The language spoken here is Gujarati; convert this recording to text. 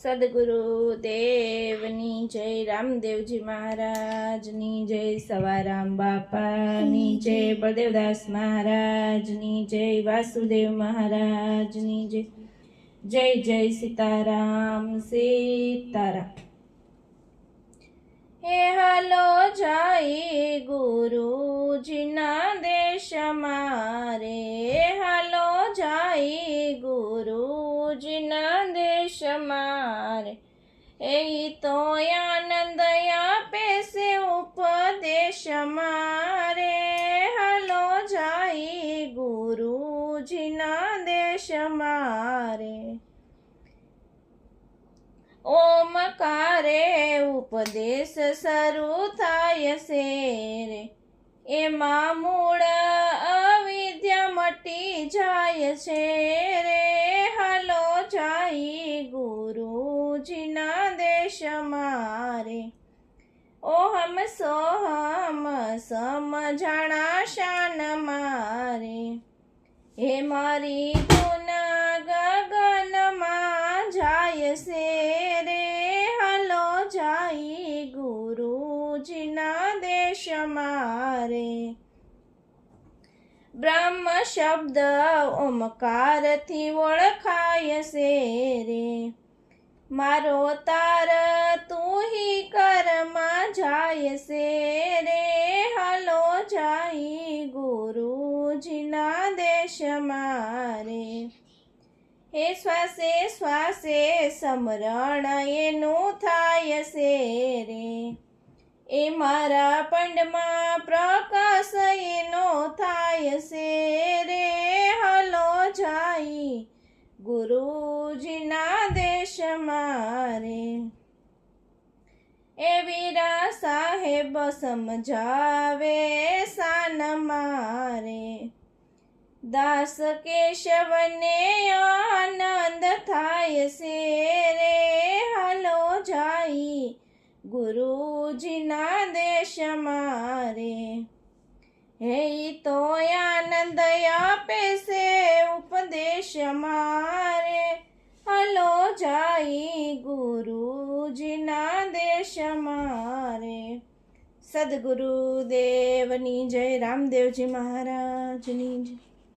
સદગુરુદેવની જય, રામદેવજી મહારાજની જય, સવારામ બાપાની જય, બળદેવદાસ મહારાજની જય, વાસુદેવ મહારાજની જય. જય જય સીતારામ સીતારામ. હે હાલો જાય ગુરુજીના દેશ મારે, હાલો જાય ગુરુજીના દેશ મારે. એ તો આનંદ આપે છે ઉપદેશ મારે, હાલો જાય ગુરુજીના દેશ મારે. ઓમકારે ઉપદેશ શરૂ થાય છે રે, એમાં મૂળ અવિદ્યા મટી જાય છે રે, હાલો જાય ગુરુજીના દેશ મારે. ઓહમ સોહમ સમજાણા શાન મારે, હે મારી ગુણ ગગનમાં જાય છે રે, હાલો જાય ગુરુજીના દેશ મારે. બ્રહ્મ શબ્દ ઓમકારથી ઓળખાય છે રે, મારો તાર તું હી કરમાં જાય છે રે, હાલો જાય ગુરુજીના દેશ મારે. હે શ્વાસે શ્વાસે સમરણ એનું થાય છે રે, એ મારા પંડમાં પ્રકાશ એનો થાય છે રે, હાલો જાય ગુરુજીના દેશ મારે. એ વીરા સાહેબ સમજાવે શાન મારે, દાસ કેશવને આનંદ થાય છે રે, હાલો જાય ગુરુજીના દેશ મારે. હે તો આનંદ આપે છે ઉપદેશ મારે, હાલો જાય ગુરુજીના દેશ મારે. સદગુરુદેવની જય, રામદેવજી મહારાજની જય.